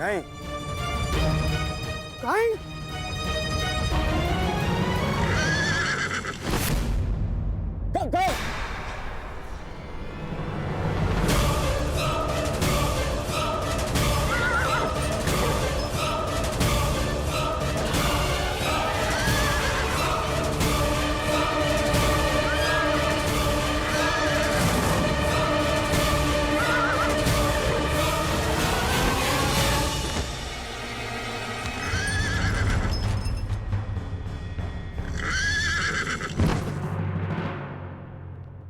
नहीं। कर्ण?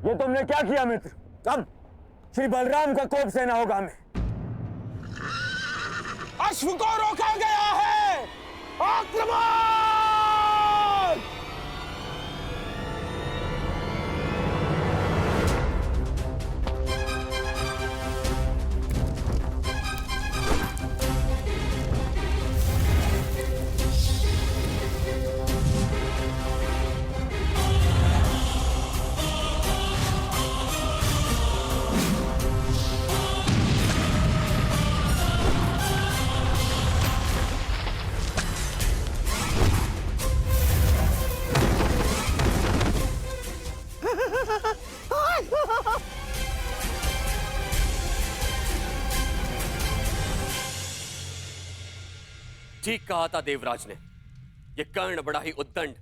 ये तुमने क्या किया मित्र? अब श्री बलराम का कोप सेना होगा हमें। अश्व को रोका गया है, आक्रमण! ठीक कहा था देवराज ने। यह कर्ण बड़ा ही उद्दंड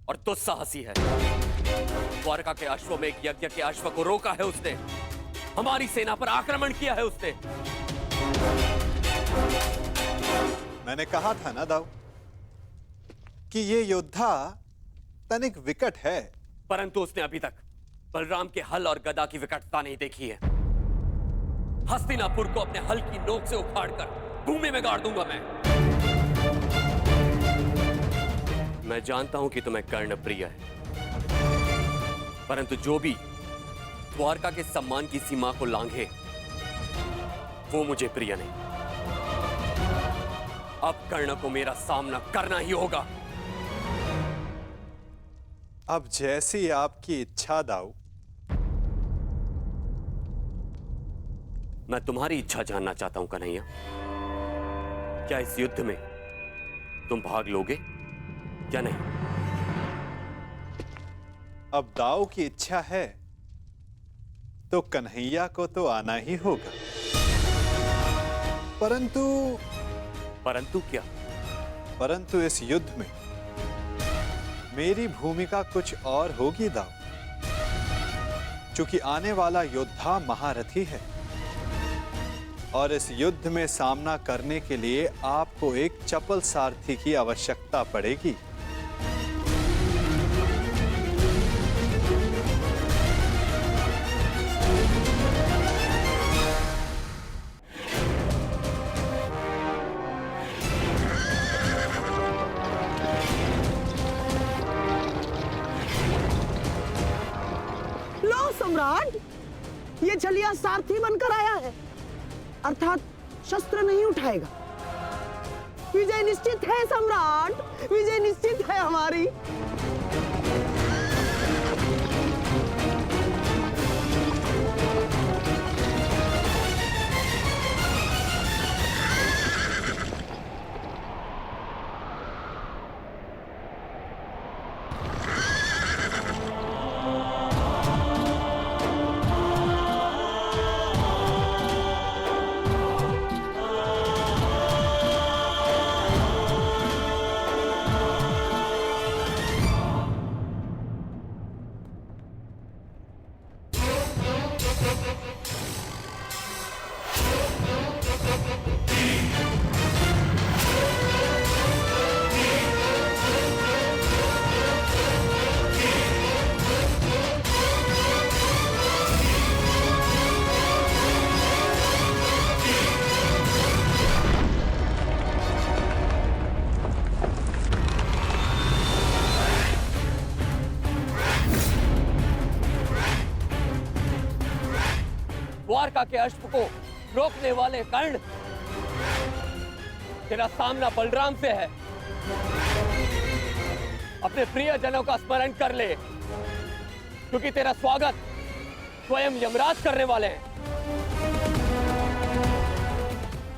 और दुस्साहसी है। द्वारका के अश्व में एक यज्ञ के अश्व को रोका है उसने। हमारी सेना पर आक्रमण किया है उसने। मैंने कहा था ना दाऊ कि ये योद्धा तनिक विकट है। परंतु उसने अभी तक बलराम के हल और गदा की विकटता नहीं देखी है। हस्तिनापुर को अपने हल की नोक से उखाड़कर भूमि में गाड़ दूंगा मैं जानता हूं कि तुम्हें कर्ण प्रिय है, परंतु जो भी द्वारका के सम्मान की सीमा को लांघे वो मुझे प्रिय नहीं। अब कर्ण को मेरा सामना करना ही होगा। अब जैसी आपकी इच्छा दाऊ। मैं तुम्हारी इच्छा जानना चाहता हूं कन्हैया। क्या इस युद्ध में तुम भाग लोगे या नहीं? अब दाऊ की इच्छा है तो कन्हैया को तो आना ही होगा। परंतु क्या? परंतु इस युद्ध में मेरी भूमिका कुछ और होगी दाऊ। क्योंकि आने वाला योद्धा महारथी है और इस युद्ध में सामना करने के लिए आपको एक चपल सारथी की आवश्यकता पड़ेगी। लो सम्राट, ये छलिया सारथी बनकर आया है, अर्थात शस्त्र नहीं उठाएगा। विजय निश्चित है सम्राट, विजय निश्चित है हमारी। द्वारका के अश्व को रोकने वाले कर्ण, तेरा सामना बलराम से है। अपने प्रियजनों का स्मरण कर ले, क्योंकि तेरा स्वागत स्वयं यमराज करने वाले हैं।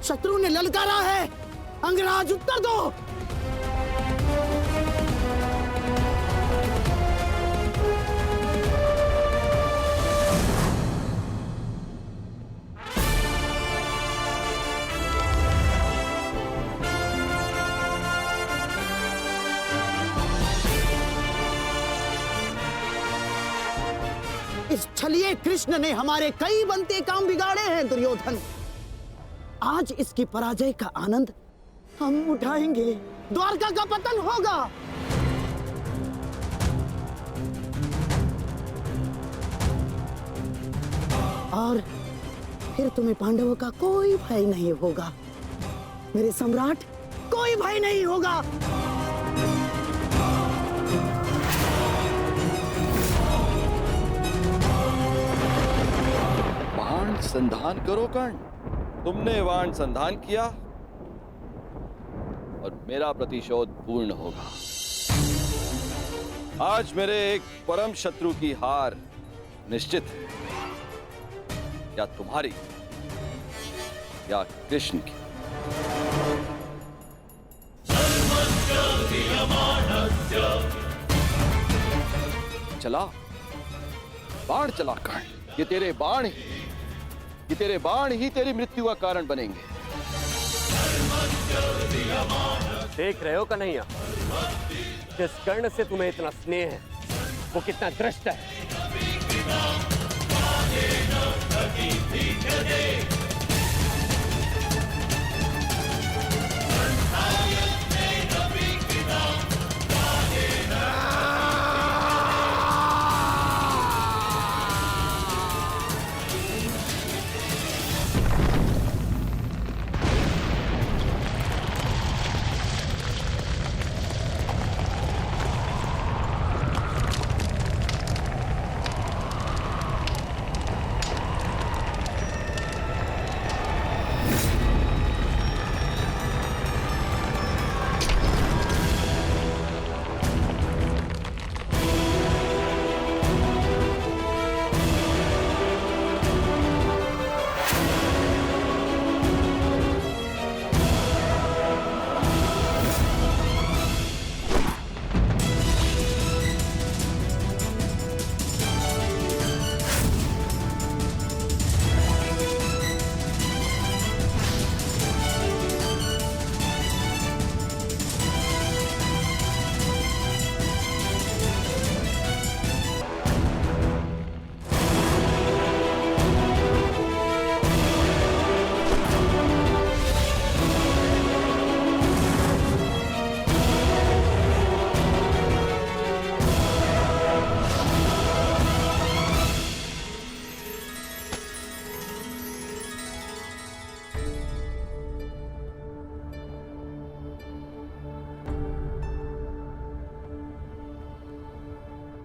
शत्रु ने ललकारा है। अंगराज उत्तर दो। इस छलिए कृष्ण ने हमारे कई बनते काम बिगाड़े हैं दुर्योधन। आज इसकी पराजय का आनंद हम उठाएंगे। द्वारका का पतन होगा। और फिर तुम्हें पांडवों का कोई भय नहीं होगा। मेरे सम्राट, कोई भय नहीं होगा। संधान करो कर्ण। तुमने वाण संधान किया और मेरा प्रतिशोध पूर्ण होगा। आज मेरे एक परम शत्रु की हार निश्चित है, या तुम्हारी या कृष्ण की। चला बाण चला कर्ण। ये तेरे बाण ही तेरी मृत्यु का कारण बनेंगे। देख रहे हो कन्हैया, जिस कर्ण से तुम्हें इतना स्नेह है वो कितना दृष्ट है।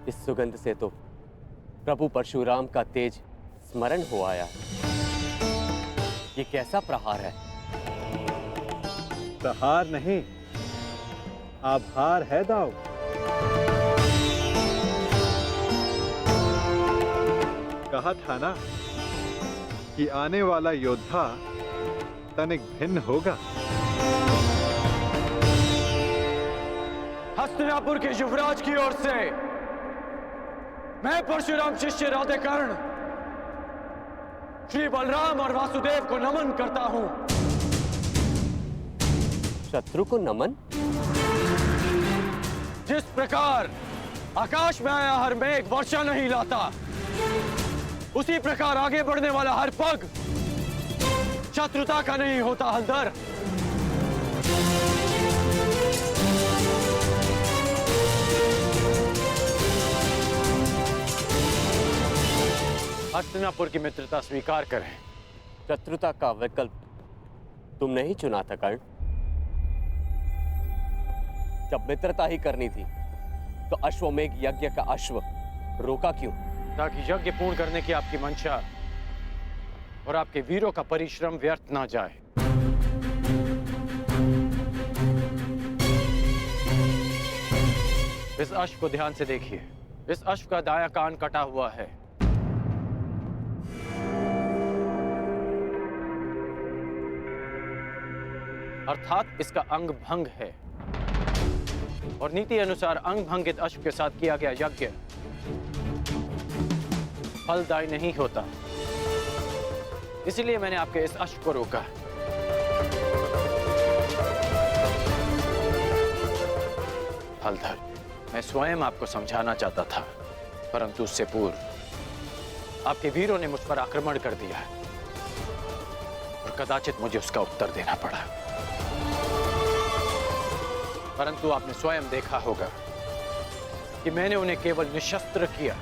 इस सुगंध से तो प्रभु परशुराम का तेज स्मरण हो आया। ये कैसा प्रहार है? प्रहार नहीं, आभार है दाऊ। कहा था ना कि आने वाला योद्धा तनिक भिन्न होगा। हस्तिनापुर के युवराज की ओर से मैं परशुराम शिष्य राधेकर्ण श्री बलराम और वासुदेव को नमन करता हूं। शत्रु को नमन? जिस प्रकार आकाश में आया हर मेघ वर्षा नहीं लाता, उसी प्रकार आगे बढ़ने वाला हर पग शत्रुता का नहीं होता हलदर। हस्तिनापुर की मित्रता स्वीकार करें। शत्रुता का विकल्प तुमने ही चुना था कर्ण। जब मित्रता ही करनी थी तो अश्वमेघ यज्ञ का अश्व रोका क्यों? ताकि यज्ञ पूर्ण करने की आपकी मंशा और आपके वीरों का परिश्रम व्यर्थ ना जाए। इस अश्व को ध्यान से देखिए। इस अश्व का दायां कान कटा हुआ है। अर्थात इसका अंग भंग है और नीति अनुसार अंग भंगित अश्व के साथ किया गया यज्ञ फलदायी नहीं होता। इसलिए मैंने आपके इस अश्व को रोका। हलधर, मैं स्वयं आपको समझाना चाहता था, परंतु उससे पूर्व आपके वीरों ने मुझ पर आक्रमण कर दिया और कदाचित मुझे उसका उत्तर देना पड़ा। परंतु आपने स्वयं देखा होगा कि मैंने उन्हें केवल निशस्त्र किया,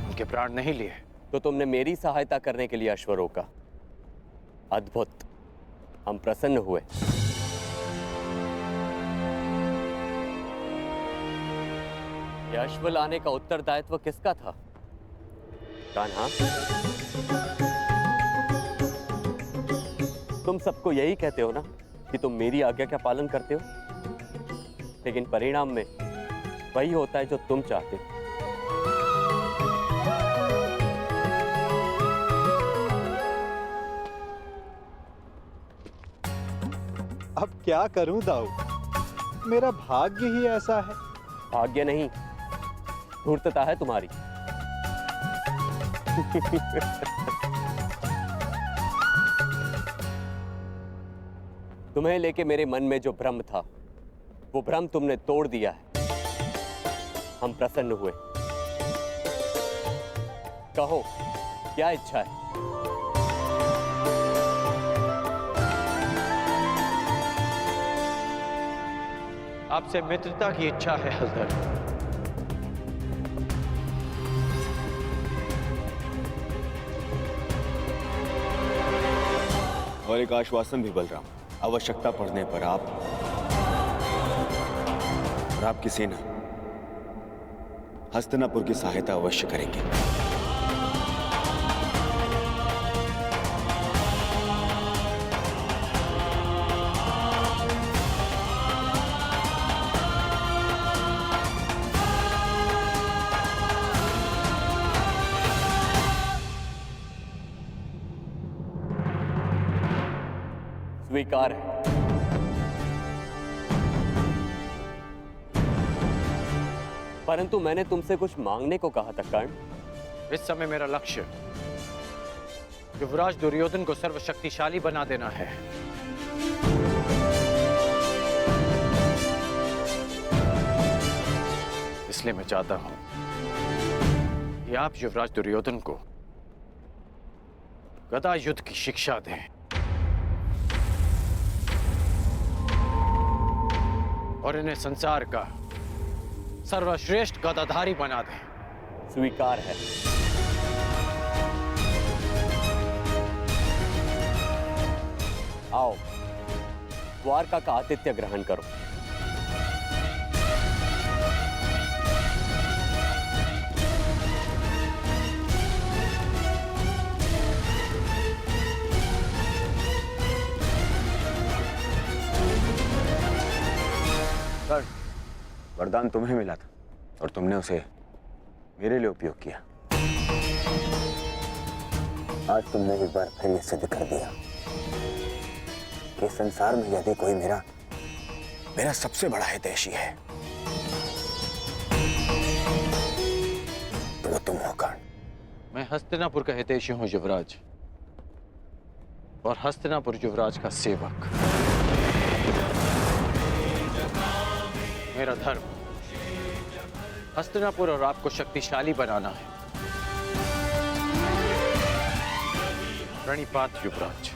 उनके प्राण नहीं लिए। तो तुमने मेरी सहायता करने के लिए अश्व रोका। अद्भुत, हम प्रसन्न हुए। यह अश्व लाने का उत्तरदायित्व किसका था? कान्हा, तुम सबको यही कहते हो ना कि तुम मेरी आज्ञा का पालन करते हो, लेकिन परिणाम में वही होता है जो तुम चाहते हो। अब क्या करूं दाऊ, मेरा भाग्य ही ऐसा है। भाग्य नहीं, धूर्तता है तुम्हारी। तुम्हें लेके मेरे मन में जो भ्रम था, वो भ्रम तुमने तोड़ दिया है। हम प्रसन्न हुए। कहो, क्या इच्छा है? आपसे मित्रता की इच्छा है हलधर। और एक आश्वासन भी बलराम, आवश्यकता पड़ने पर आप और आपकी सेना हस्तिनापुर की सहायता अवश्य करेंगे। स्वीकार है। परंतु मैंने तुमसे कुछ मांगने को कहा था कर्ण। इस समय मेरा लक्ष्य युवराज दुर्योधन को सर्वशक्तिशाली बना देना है। इसलिए मैं चाहता हूं कि आप युवराज दुर्योधन को गदा युद्ध की शिक्षा दें और इन्हें संसार का सर्वश्रेष्ठ गदाधारी बना दें। स्वीकार है। आओ, द्वारका का आतिथ्य ग्रहण करो। वरदान तुम्हें मिला था और तुमने उसे मेरे लिए उपयोग किया। आज तुमने एक बार फिर ये सिद्ध कर दिया कि संसार में यदि कोई मेरा सबसे बड़ा हितैषी है तो वो तुम हो कर्ण। मैं हस्तिनापुर का हितैषी हूं युवराज, और हस्तिनापुर युवराज का सेवक। मेरा धर्म हस्तिनापुर और आपको शक्तिशाली बनाना है। प्रणिपात युवराज।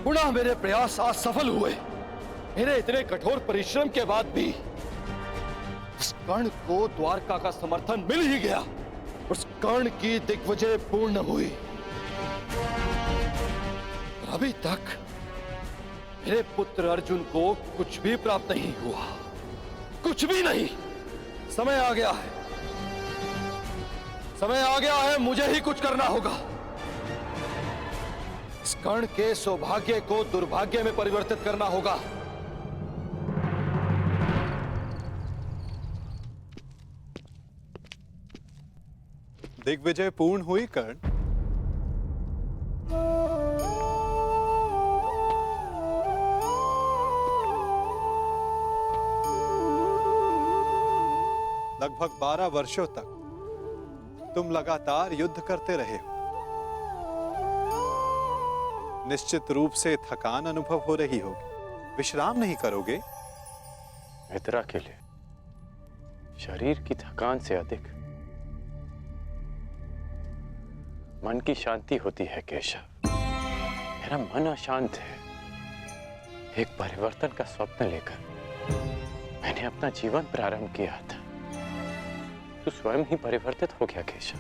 पुनः मेरे प्रयास आज सफल हुए। मेरे इतने कठोर परिश्रम के बाद भी उस कर्ण को द्वारका का समर्थन मिल ही गया। उस कर्ण की दिग्विजय पूर्ण हुई। अभी तक मेरे पुत्र अर्जुन को कुछ भी प्राप्त नहीं हुआ, कुछ भी नहीं। समय आ गया है, समय आ गया है, मुझे ही कुछ करना होगा। इस कर्ण के सौभाग्य को दुर्भाग्य में परिवर्तित करना होगा। दिग्विजय पूर्ण हुई कर्ण। लगभग 12 वर्षों तक तुम लगातार युद्ध करते रहे हो। निश्चित रूप से थकान अनुभव हो रही होगी। विश्राम नहीं करोगे? मित्रा के लिए शरीर की थकान से अधिक मन की शांति होती है केशव। मेरा मन अशांत है। एक परिवर्तन का स्वप्न लेकर मैंने अपना जीवन प्रारंभ किया था। तू स्वयं ही परिवर्तित हो गया केशव।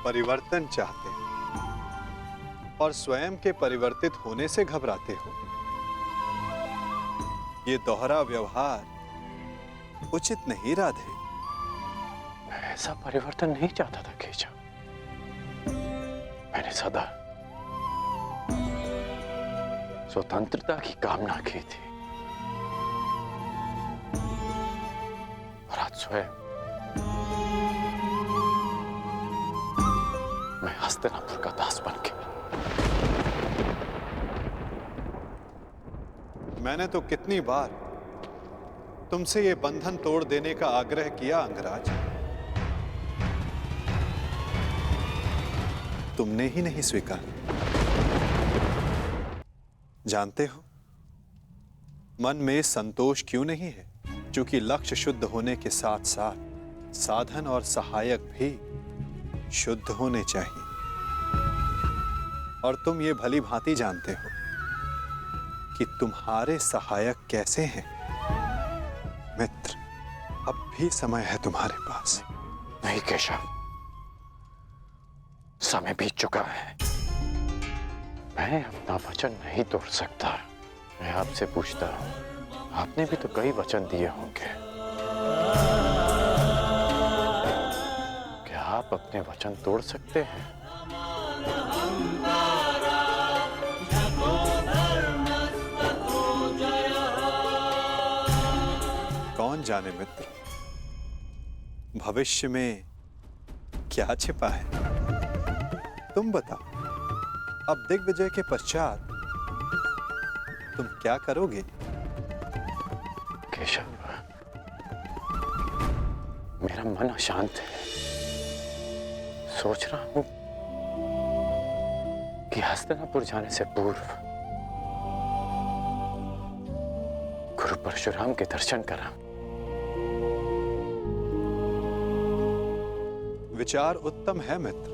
परिवर्तन चाहते हो और स्वयं के परिवर्तित होने से घबराते हो। ये दोहरा व्यवहार उचित नहीं राधे। मैं ऐसा परिवर्तन नहीं चाहता था केशव। मैंने सदा स्वतंत्रता की कामना की थी और आज स्वयं मैं हस्तिनापुर का दास बन गया। मैंने तो कितनी बार तुमसे ये बंधन तोड़ देने का आग्रह किया अंगराज, तुमने ही नहीं स्वीकारा। जानते हो मन में संतोष क्यों नहीं है? क्योंकि लक्ष्य शुद्ध होने के साथ साथ साधन और सहायक भी शुद्ध होने चाहिए। और तुम ये भली भांति जानते हो कि तुम्हारे सहायक कैसे हैं। मित्र, अब भी समय है तुम्हारे पास। नहीं केशव, समय बीत चुका है। मैं अपना वचन नहीं तोड़ सकता। मैं आपसे पूछता हूं, आपने भी तो कई वचन दिए होंगे। क्या आप अपने वचन तोड़ सकते हैं? कौन जाने मित्र, भविष्य में क्या छिपा है? तुम बताओ, अब दिग्विजय के पश्चात तुम क्या करोगे? केशव, मेरा मन अशांत है। सोच रहा हूं कि हस्तिनापुर जाने से पूर्व गुरु परशुराम के दर्शन करा। विचार उत्तम है मित्र,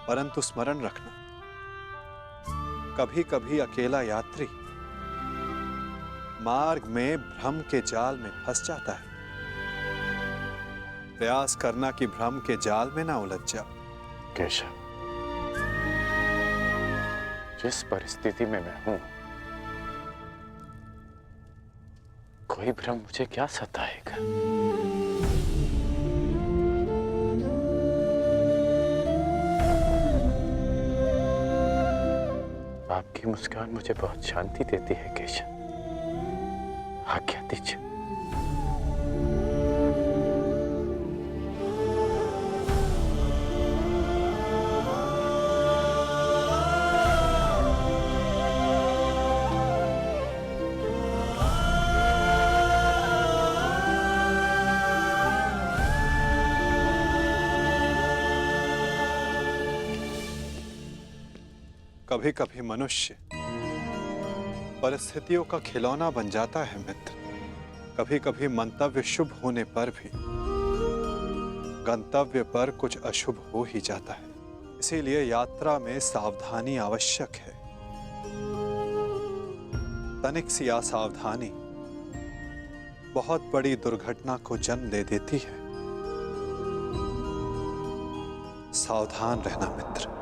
परंतु स्मरण रखना, कभी कभी अकेला यात्री मार्ग में भ्रम के जाल में फंस जाता है। प्रयास करना कि भ्रम के जाल में ना उलझ जाओ। केशव, जिस परिस्थिति में मैं हूं, कोई भ्रम मुझे क्या सताएगा? आपकी मुस्कान मुझे बहुत शांति देती है केशव। आज्ञा दीजिए। कभी कभी मनुष्य परिस्थितियों का खिलौना बन जाता है मित्र। कभी कभी मंतव्य शुभ होने पर भी गंतव्य पर कुछ अशुभ हो ही जाता है। इसीलिए यात्रा में सावधानी आवश्यक है। तनिक सी असावधानी बहुत बड़ी दुर्घटना को जन्म दे देती है। सावधान रहना मित्र।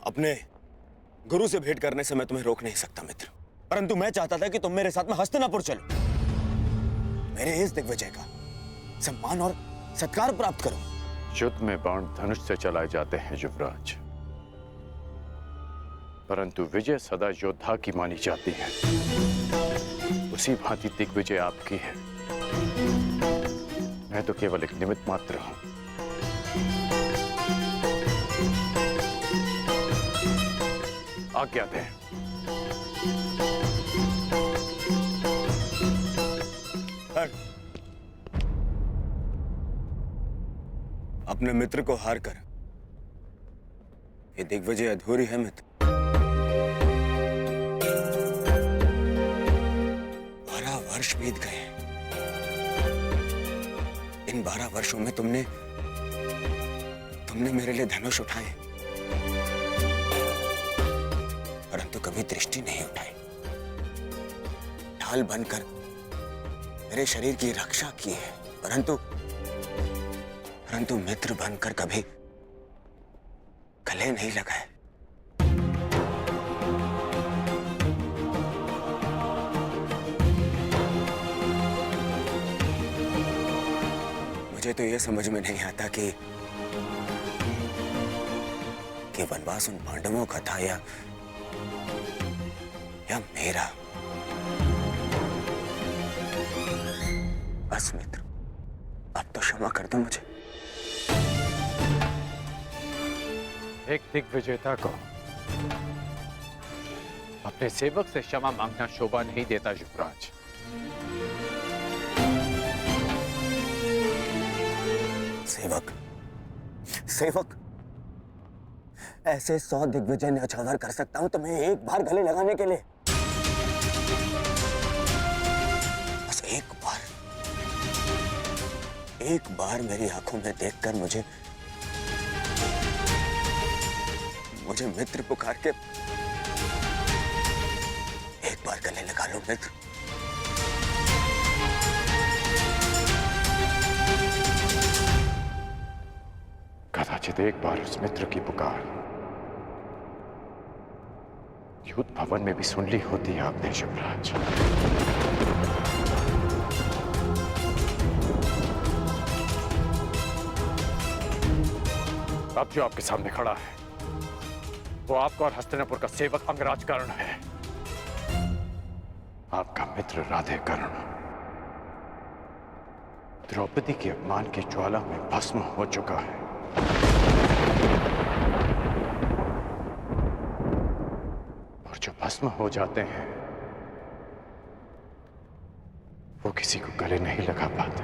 अपने गुरु से भेंट करने से मैं तुम्हें रोक नहीं सकता मित्र। परंतु मैं चाहता था कि तुम मेरे साथ में हस्तिनापुर चलो, मेरे इस दिग्विजय का सम्मान और सत्कार प्राप्त करो। युद्ध में बाण धनुष से चलाए जाते हैं युवराज, परंतु विजय सदा योद्धा की मानी जाती है। उसी भांति दिग्विजय आपकी है। मैं तो केवल एक निमित्त मात्र हूं। आज्ञा दें। अपने मित्र को हार कर ये दिग्विजय अधूरी है मित्र। 12 वर्ष बीत गए। इन 12 वर्षों में तुमने मेरे लिए धनुष उठाए, परंतु कभी दृष्टि नहीं उठाई। ढाल बनकर मेरे शरीर की रक्षा की है, परंतु मित्र बनकर कभी गले नहीं लगाए। मुझे तो यह समझ में नहीं आता कि वनवास उन पांडवों का था या मेरा। बस मित्र, अब तो क्षमा कर दो मुझे। एक दिग्विजेता को अपने सेवक से क्षमा मांगना शोभा नहीं देता युवराज। सेवक ऐसे 100 दिग्विजय न्यौछावर कर सकता हूं तुम्हें एक बार गले लगाने के लिए। बस एक बार मेरी आंखों में देखकर मुझे मित्र पुकार के एक बार गले लगा लो मित्र। कदाचित एक बार उस मित्र की पुकार युद्ध भवन में भी सुन ली होती आपने युवराज। अब जो आपके सामने खड़ा है वो आपका और हस्तिनापुर का सेवक अंगराज कर्ण है, आपका मित्र राधे कर्ण। द्रौपदी के अपमान की ज्वाला में भस्म हो चुका है। और जो भस्म हो जाते हैं वो किसी को गले नहीं लगा पाते।